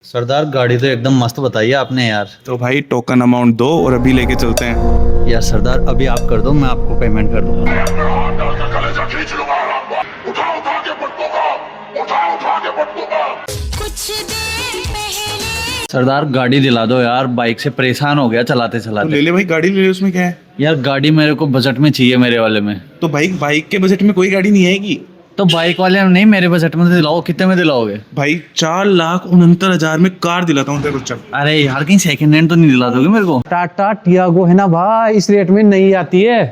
सरदार गाड़ी तो एकदम मस्त बताई है आपने यार। तो भाई टोकन अमाउंट दो और अभी लेके चलते हैं। यार सरदार अभी आप कर दो, मैं आपको पेमेंट कर दूंगा। सरदार गाड़ी दिला दो यार, बाइक से परेशान हो गया चलाते तो चलाते। ले ले भाई, गाड़ी ले ले, उसमें क्या है। यार गाड़ी मेरे को बजट में चाहिए, मेरे वाले में। तो भाई बाइक के बजट में कोई गाड़ी नहीं आएगी। तो बाइक वाले नहीं, मेरे बजट में दिलाओ। कितने में दिलाओगे? भाई 4,69,000 में कार दिलाता हूँ तेरे को। चल अरे यार कहीं सेकंड हैंड तो नहीं दिला दोगे मेरे को? टाटा टियागो है ना भाई, इस रेट में नहीं आती है।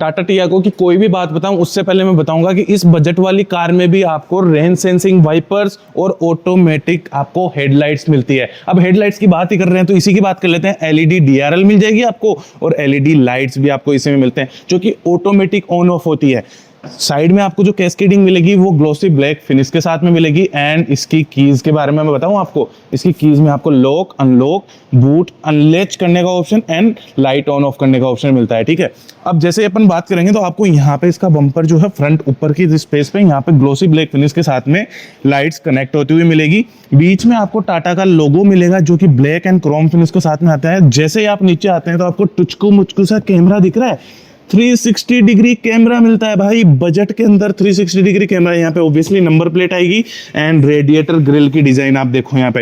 टाटा टियागो की कोई भी बात बताऊं उससे पहले मैं बताऊंगा कि इस बजट वाली कार में भी आपको रेन सेंसिंग वाइपर्स और ऑटोमेटिक आपको हेडलाइट्स मिलती है। अब हेडलाइट्स की बात ही कर रहे हैं तो इसी की बात कर लेते हैं। एलईडी डीआरएल मिल जाएगी आपको और एलईडी लाइट्स भी आपको इसी में मिलते हैं, जो कि ऑटोमेटिक ऑन ऑफ होती है। साइड में आपको जो कैस्केडिंग मिलेगी वो ग्लोसी ब्लैक फिनिश के साथ में मिलेगी। एंड इसकी कीज के बारे में मैं बताऊं आपको, इसकी कीज में आपको लॉक, अनलॉक, बूट, अनलेच करने का option and light on off करने का ऑप्शन मिलता है। ठीक है, अब जैसे अपन बात करेंगे तो आपको यहाँ पे इसका बम्पर जो है फ्रंट ऊपर की स्पेस पे यहाँ पे ग्लोसी ब्लैक फिनिश के साथ में लाइट्स कनेक्ट होती हुई मिलेगी। बीच में आपको टाटा का लोगो मिलेगा जो कि ब्लैक एंड क्रोम फिनिश के साथ में आता है। जैसे ही आप नीचे आते हैं तो आपको टुचकू मुचकू सा कैमरा दिख रहा है। 360 डिग्री कैमरा मिलता है भाई, बजट के अंदर 360 डिग्री कैमरा। यहाँ पे ऑब्वियसली नंबर प्लेट आएगी एंड रेडिएटर ग्रिल की डिजाइन आप देखो यहाँ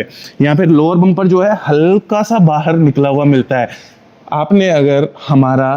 पे लोअर बम्पर जो है हल्का सा बाहर निकला हुआ मिलता है। आपने अगर हमारा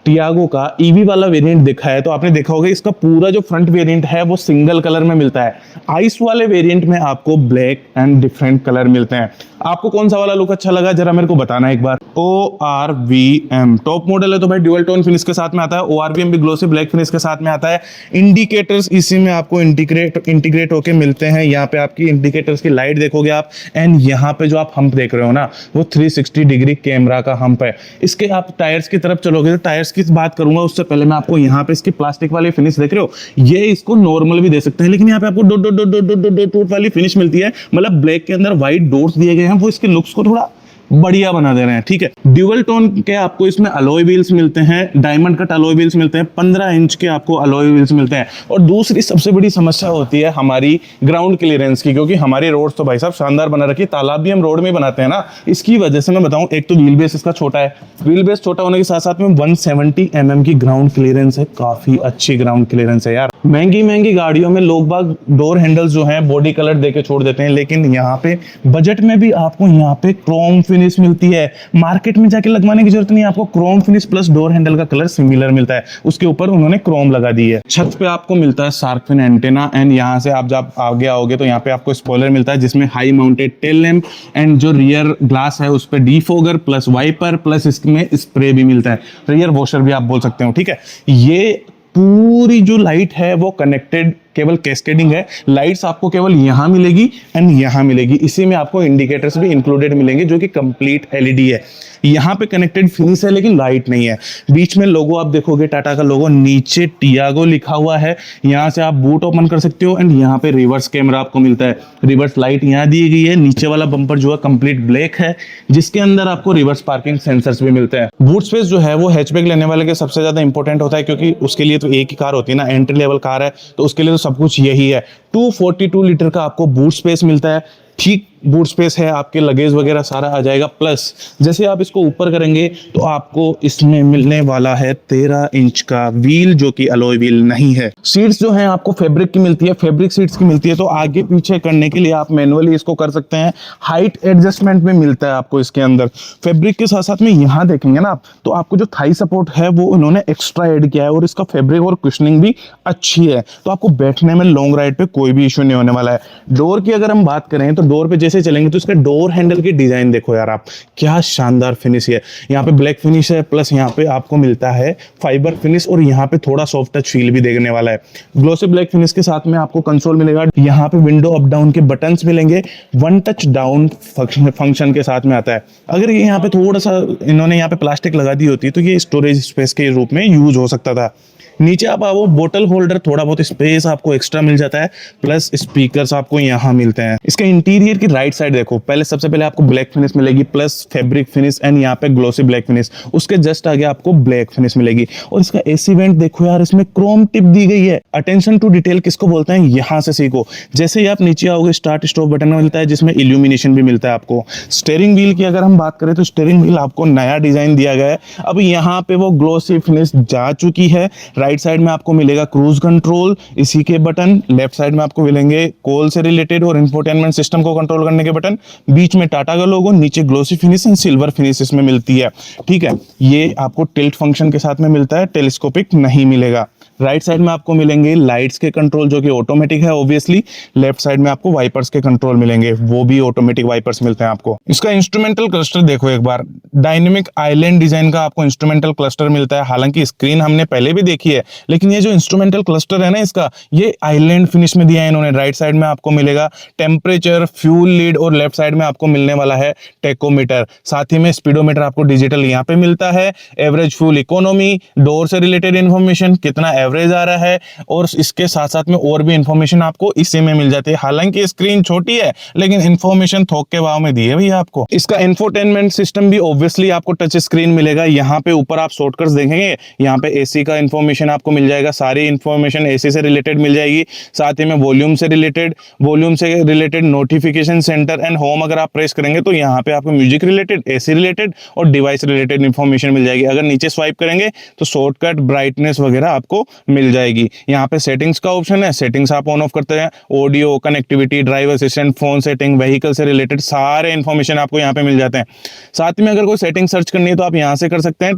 टियागो का ईवी वाला वेरिएंट देखा है तो आपने देखा होगा इसका पूरा जो फ्रंट वेरिएंट है वो सिंगल कलर में मिलता है। आइस वाले वेरिएंट में आपको ब्लैक एंड डिफरेंट कलर मिलते हैं। आपको कौन सा वाला लुक अच्छा लगा जरा मेरे को बताना एक बार। ORVM टॉप मॉडल है तो भाई ड्यूअल टोन फिनिश के साथ में आता है। ORVM भी ग्लोसी ब्लैक फिनिश के साथ में आता है। इंडिकेटर्स इसी में आपको इंटीग्रेट होके मिलते हैं। यहाँ पे आपकी इंडिकेटर्स की लाइट देखोगे आप। एंड यहाँ पे जो आप हम्प देख रहे हो ना वो 360 डिग्री कैमरा का हम्प है। इसके आप टायर्स की तरफ चलोगे तो टायर्स की बात करूंगा उससे पहले मैं आपको यहाँ पे इसकी प्लास्टिक वाली फिनिश देख रहे हो, ये इसको नॉर्मल भी दे सकते हैं लेकिन यहाँ पे आपको डॉट वाली फिनिश मिलती है। मतलब ब्लैक के अंदर व्हाइट डॉट्स दिए गए हैं, वो इसके लुक्स को थोड़ा बढ़िया बना दे रहे हैं। ठीक है, ड्यूअल टोन के आपको इसमें अलॉय व्हील्स मिलते हैं, डायमंड कट अलॉय व्हील्स मिलते हैं, 15 इंच के आपको अलॉय व्हील्स मिलते हैं। और दूसरी सबसे बड़ी समस्या होती है हमारी ग्राउंड क्लियरेंस की, क्योंकि हमारी रोड्स तो भाई साहब शानदार बना रखी है। तालाब भी हम रोड में बनाते हैं ना, इसकी वजह से मैं बताऊं, एक तो व्हील बेस इसका छोटा है। व्हील बेस छोटा होने के साथ साथ में 170 mm की ग्राउंड क्लियरेंस है। काफी अच्छी ग्राउंड क्लियरेंस है यार। महंगी गाड़ियों में लोग बाग डोर हैंडल्स जो हैं बॉडी कलर देके छोड़ देते हैं, लेकिन यहाँ पे बजट में भी आपको यहाँ पे क्रोम फिनिश मिलती है। मार्केट में जाके लगवाने की जरूरत नहीं है, आपको Chrome finish plus door handle का कलर सिमिलर मिलता है, उसके ऊपर उन्होंने क्रोम लगा दी है। छत पे आपको मिलता है शार्क फिन एंटेना एंड यहाँ से आप जब आगे आओगे तो यहाँ पे आपको स्पॉइलर मिलता है जिसमें high mounted tail lamp and जो रियर ग्लास है उस पर डीफोगर प्लस वाइपर प्लस इसमें स्प्रे भी मिलता है, रियर वॉशर भी आप बोल सकते हो। ठीक है, ये पूरी जो लाइट है वो कनेक्टेड केवल कैस्केडिंग है। लाइट्स आपको केवल यहाँ मिलेगी एंड यहाँ मिलेगी। इसी में आपको इंडिकेटर्स भी इंक्लूडेड मिलेंगे जो कि कंप्लीट एलईडी है। यहाँ पे कनेक्टेड फिनिश है लेकिन लाइट नहीं है। बीच में लोगो आप देखोगे टाटा का लोगो, नीचे टियागो लिखा हुआ है। यहाँ से आप बूट ओपन कर सकते हो एंड यहाँ पे रिवर्स कैमरा आपको मिलता है। रिवर्स लाइट यहाँ दी गई है। नीचे वाला बम्पर जो है कंप्लीट ब्लैक है जिसके अंदर आपको रिवर्स पार्किंग सेंसर्स भी मिलते हैं। बूट स्पेस जो है वो हैचबैक लेने वाले के सबसे ज्यादा इंपॉर्टेंट होता है, क्योंकि उसके लिए तो एक ही कार होती है ना, एंट्री लेवल कार है तो उसके लिए तो सब कुछ यही है। 242 लीटर का आपको बूट स्पेस मिलता है। ठीक बूट स्पेस है, आपके लगेज वगैरह सारा आ जाएगा। प्लस जैसे आप इसको ऊपर करेंगे तो आपको इसमें मिलने वाला है 13 इंच का व्हील जो कि अलॉय व्हील नहीं है। सीट्स जो हैं आपको फैब्रिक की मिलती है, फैब्रिक सीट्स की मिलती है, तो आगे पीछे करने के लिए आप मैनुअली इसको कर सकते हैं। हाइट एडजस्टमेंट में मिलता है आपको इसके अंदर। फैब्रिक के साथ साथ में यहाँ देखेंगे ना आप तो आपको जो थाई सपोर्ट है वो उन्होंने एक्स्ट्रा ऐड किया है और इसका फैब्रिक और कुशनिंग भी अच्छी है, तो आपको बैठने में लॉन्ग राइड पे कोई भी इश्यू नहीं होने वाला है। डोर की अगर हम बात करें तो डोर पे जैसे चलेंगे तो इसका डोर हैंडल की डिजाइन देखो यार आप, क्या शानदार फिनिश है। यहाँ पे ब्लैक फिनिश है प्लस यहाँ पे आपको मिलता है फाइबर फिनिश और यहाँ पे थोड़ा सॉफ्ट टच फील भी देखने वाला है। ग्लोसी ब्लैक फिनिश के साथ में आपको कंसोल मिलेगा। यहाँ पे विंडो अप डाउन के बटन्स मिलेंगे। वन टच डाउन फंक्शन के साथ में आता है। अगर ये यहाँ पे थोड़ा सा इन्होंने यहाँ पे प्लास्टिक लगा दी होती तो ये स्टोरेज स्पेस के रूप में यूज हो सकता था। नीचे आप आओ, बोतल होल्डर, थोड़ा बहुत स्पेस आपको एक्स्ट्रा मिल जाता है, प्लस स्पीकर्स आपको यहाँ मिलते हैं। इसके इंटीरियर की राइट साइड देखो, पहले सबसे पहले आपको ब्लैक फिनिश मिलेगी प्लस फैब्रिक फिनिश एंड यहाँ पे ग्लोसी ब्लैक फिनिश, उसके जस्ट आगे आपको ब्लैक फिनिश मिलेगी। और इसका एसी वेंट देखो यार, इसमें क्रोम टिप दी गई है। अटेंशन टू डिटेल किसको बोलते हैं, यहाँ से सीखो। जैसे ही आप नीचे आओगे, स्टार्ट स्टॉप बटन मिलता है जिसमें इल्यूमिनेशन भी मिलता है आपको। स्टीयरिंग व्हील की अगर हम बात करें तो स्टीयरिंग व्हील आपको नया डिजाइन दिया गया है, अब यहाँ पे वो ग्लोसी फिनिश जा चुकी है। राइट साइड में आपको मिलेगा क्रूज कंट्रोल, इसी के बटन। लेफ्ट साइड में आपको मिलेंगे कॉल से रिलेटेड और इंफोटेनमेंट सिस्टम को कंट्रोल करने के बटन। बीच में टाटा का लोगो, नीचे glossy finish and silver finish इसमें मिलती है। ठीक है, ये आपको टिल्ट फंक्शन के साथ में मिलता है, टेलीस्कोपिक नहीं मिलेगा। राइट साइड में आपको मिलेंगे लाइट्स के कंट्रोल जो कि ऑटोमेटिक है ऑब्वियसली। लेफ्ट साइड में आपको वाइपर्स के कंट्रोल मिलेंगे, वो भी ऑटोमेटिक वाइपर्स मिलते हैं आपको। इसका इंस्ट्रूमेंटल क्लस्टर देखो एक बार, डायनेमिक आइलैंड डिजाइन का आपको इंस्ट्रूमेंटल क्लस्टर मिलता है। हालांकि स्क्रीन हमने पहले भी देखी है, लेकिन ये जो इंस्ट्रूमेंटल क्लस्टर है ना इसका, ये आइलैंड फिनिश में दिया है इन्होंने। राइट साइड में आपको मिलेगा टेम्परेचर, फ्यूल लीड और लेफ्ट साइड में आपको मिलने वाला है टेकोमीटर। साथ ही में स्पीडोमीटर आपको डिजिटल यहाँ पे मिलता है। एवरेज फ्यूल इकोनॉमी, डोर से रिलेटेड इन्फॉर्मेशन, कितना एवरेज आ रहा है, और इसके साथ साथ में और भी इंफॉर्मेशन आपको इसी में मिल जाती है। हालांकि स्क्रीन छोटी है लेकिन इंफॉर्मेशन थोक के भाव में दी है भैया आपको। इसका इंफोटेनमेंट सिस्टम भी ऑब्वियसली आपको टच स्क्रीन मिलेगा। यहाँ पे ऊपर आप शॉर्टकट्स देखेंगे, यहाँ पे एसी का इंफॉर्मेशन आपको मिल जाएगा, सारी इंफॉर्मेशन एसी से रिलेटेड मिल जाएगी। साथ ही में वॉल्यूम से related notification centre and home अगर आप प्रेस करेंगे तो यहाँ पे आपको म्यूजिक रिलेटेड, एसी रिलेटेड और डिवाइस रिलेटेड इंफॉर्मेशन मिल जाएगी। अगर नीचे स्वाइप करेंगे तो शॉर्टकट, ब्राइटनेस वगैरह आपको मिल जाएगी। यहाँ पे सेटिंग्स का ऑप्शन है, सेटिंग्स आप ऑन ऑफ करते हैं। Audio, connectivity, drive assistant, phone setting, vehicle से रिलेटेड सारे इंफॉर्मेशन आपको यहाँ पे मिल जाते हैं। साथ में अगर कोई सेटिंग सर्च करनी है तो आप यहाँ से कर सकते हैं।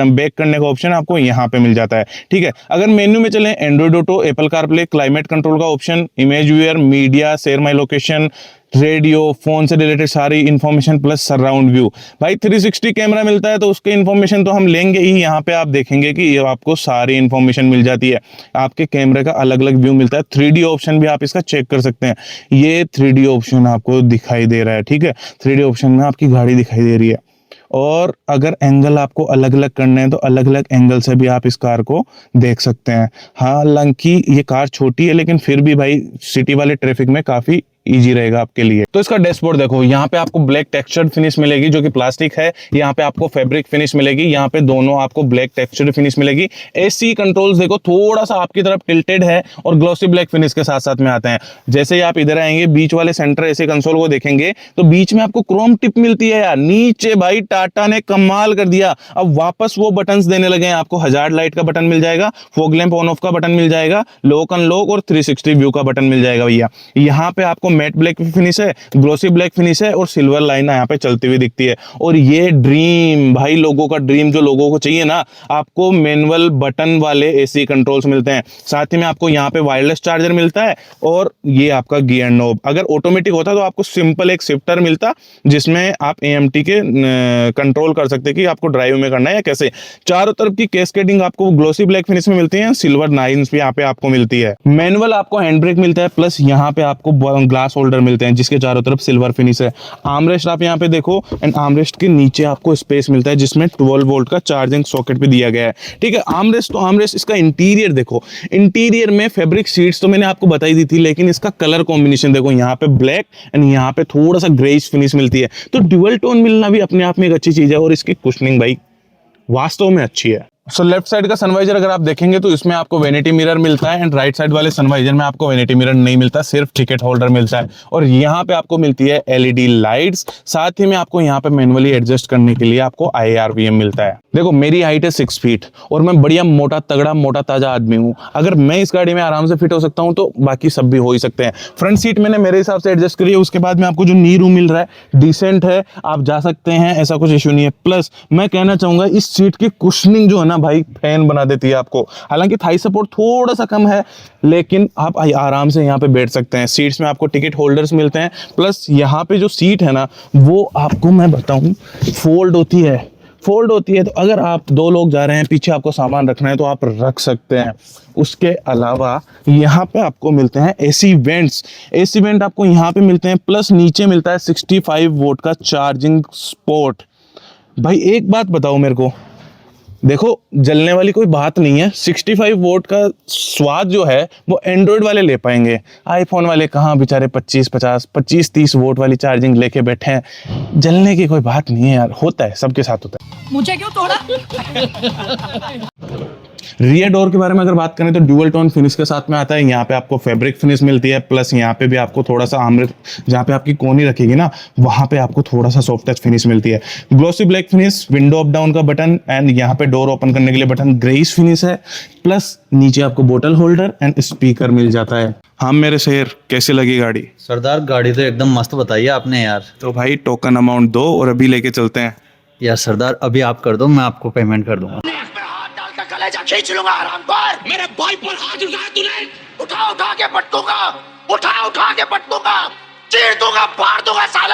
बैक करने का ऑप्शन आपको यहाँ पे मिल जाता है। ठीक है, अगर मेन्यू में चलें, Android auto, Apple CarPlay, climate control का option, image viewer, media, share my location, radio, phone से रिलेटेड सारी इंफॉर्मेशन प्लस सराउंड व्यू। भाई 360 कैमरा मिलता है तो उसके इंफॉर्मेशन तो हम लेंगे ही। यहाँ पे आप देखेंगे कि ये आपको सारी इंफॉर्मेशन मिल जाती है। आपके कैमरे का अलग अलग व्यू मिलता है। 3D ऑप्शन भी आप इसका चेक कर सकते हैं। ये 3D ऑप्शन आपको दिखाई दे रहा है। ठीक है, 3D ऑप्शन में आपकी गाड़ी दिखाई दे रही है। और अगर एंगल आपको अलग अलग करने हैं तो अलग अलग एंगल से भी आप इस कार को देख सकते हैं। हालांकि ये कार छोटी है लेकिन फिर भी भाई सिटी वाले ट्रैफिक में काफी इजी रहेगा आपके लिए। तो इसका डैशबोर्ड देखो, यहाँ पे आपको ब्लैक टेक्सचर्ड फिनिश मिलेगी जो कि प्लास्टिक है। यहाँ पे आपको फैब्रिक फिनिश मिलेगी, यहाँ पे दोनों आपको ब्लैक टेक्सचर्ड फिनिश मिलेगी। एसी कंट्रोल्स देखो थोड़ा सा आपकी तरफ टिल्टेड है और ग्लॉसी ब्लैक फिनिश के साथ साथ में आते हैं। जैसे ही आप इधर आएंगे, बीच वाले सेंटर एसी कंसोल को देखेंगे तो बीच में आपको क्रोम टिप मिलती है यार। नीचे भाई टाटा ने कमाल कर दिया, अब वापस वो बटन्स देने लगे हैं। आपको हजार्ड लाइट का बटन मिल जाएगा, फॉग लैंप ऑन ऑफ का बटन मिल जाएगा, लॉक अनलॉक और 360 व्यू का बटन मिल जाएगा भैया। यहाँ पे आपको मैट ब्लैक फिनिश है, ग्लोसी ब्लैक फिनिश है और सिल्वर लाइन यहाँ पे चलती हुई दिखती है। और ये ड्रीम भाई, लोगों का ड्रीम, जो लोगों को चाहिए ना, आपको मैनुअल बटन वाले एसी कंट्रोल्स मिलते हैं। साथ ही में आपको यहाँ पे वायरलेस चार्जर मिलता है और ये आपका गियर नॉब। अगर ऑटोमेटिक होता तो आपको सिंपल एक शिफ्टर मिलता जिसमें आप AMT के कंट्रोल कर सकते कि आपको ड्राइव में करना है या कैसे। चारों तरफ की कैस्केडिंग आपको ग्लोसी ब्लैक फिनिश में मिलती है, सिल्वर नाइन्स भी यहाँ पे आपको मिलती है। मैनुअल आपको हैंड ब्रेक मिलता है, प्लस यहाँ पे आपको ग्लास होल्डर मिलते हैं जिसके चारों तरफ सिल्वर फिनिश है। आर्मरेस्ट आप यहाँ पे देखो एंड आर्मरेस्ट के नीचे आपको स्पेस मिलता है जिसमें 12 वोल्ट का चार्जिंग सॉकेट भी दिया गया है। ठीक है, आर्मरेस्ट तो आर्मरेस्ट। इसका इंटीरियर देखो, इंटीरियर में फैब्रिक सीट्स तो मैंने आपको बताई दी थी, लेकिन इसका कलर कॉम्बिनेशन देखो, यहाँ पे ब्लैक एंड यहाँ पे थोड़ा सा ग्रेइश फिनिश मिलती है। तो ड्यूअल टोन मिलना भी अपने आप में एक अच्छी चीज है और इसकी कुशनिंग भाई वास्तव में अच्छी है। सो लेफ्ट साइड का सनवाइजर अगर आप देखेंगे तो इसमें आपको वेनिटी मिरर मिलता है एंड राइट साइड वाले सनवाइजर में आपको वेनिटी मिरर नहीं मिलता, सिर्फ टिकट होल्डर मिलता है। और यहाँ पे आपको मिलती है LED लाइट्स। साथ ही में आपको यहाँ पे मैनुअली एडजस्ट करने के लिए आपको IRVM मिलता है। देखो मेरी हाइट है 6 फीट और मैं बढ़िया मोटा तगड़ा मोटा ताजा आदमी हूँ। अगर मैं इस गाड़ी में आराम से फिट हो सकता हूँ तो बाकी सब भी हो ही सकते हैं। फ्रंट सीट मैंने मेरे हिसाब से एडजस्ट करी है। उसके बाद में आपको जो नी रूम मिल रहा है डिसेंट है, आप जा सकते हैं, ऐसा कुछ इशू नहीं है। प्लस मैं कहना चाहूंगा इस सीट की कुशनिंग जो है ना भाई, फैन बना देती है आपको। हालांकि थाई सपोर्ट थोड़ा सा कम है लेकिन आप आराम से यहाँ पे बैठ सकते हैं। सीट्स में आपको टिकट होल्डर्स मिलते हैं, प्लस यहाँ पे जो सीट है ना वो आपको मैं बताऊं फोल्ड होती है। तो अगर आप 2 लोग जा रहे हैं, पीछे आपको सामान रखना है तो आप रख सकते हैं। उसके अलावा यहाँ पे आपको मिलते हैं एसी वेंट आपको यहाँ पे मिलते हैं, प्लस नीचे मिलता है 65 वोल्ट का चार्जिंग स्पॉट। भाई एक बात बताओ मेरे को, देखो जलने वाली कोई बात नहीं है, 65 वोट का स्वाद जो है वो एंड्रॉयड वाले ले पाएंगे, आईफोन वाले कहाँ बेचारे 25-30 वोट वाली चार्जिंग लेके बैठे हैं। जलने की कोई बात नहीं है यार, होता है, सबके साथ होता है। मुझे क्यों तोड़ा? रियर डोर के बारे में अगर बात करें तो ड्यूअल टोन फिनिश के साथ में आता है। यहाँ पे आपको फैब्रिक फिनिश मिलती है, प्लस यहाँ पे भी आपको थोड़ा सा आमृत, जहाँ पे आपकी कोनी रखेगी ना वहाँ पे आपको थोड़ा सा सॉफ्ट टच फिनिश मिलती है। Glossy black finish, window up down का बटन एंड यहाँ पे डोर ओपन करने के लिए बटन ग्रेइश फिनिश है, प्लस नीचे आपको बोतल होल्डर एंड स्पीकर मिल जाता है। हाँ मेरे शेर, कैसी लगी गाड़ी? सरदार गाड़ी तो एकदम मस्त बताई है आपने यार। तो भाई टोकन अमाउंट दो और अभी लेके चलते हैं। यार सरदार अभी आप कर दो, मैं आपको पेमेंट कर दूंगा। कलेजा खींच लूंगा आराम पर। मेरे भाई पर हाथ उठाया तूने? उठा उठा के पटकूंगा, उठा उठा के पटकूंगा, चीर दूंगा, फाड़ दूंगा साला।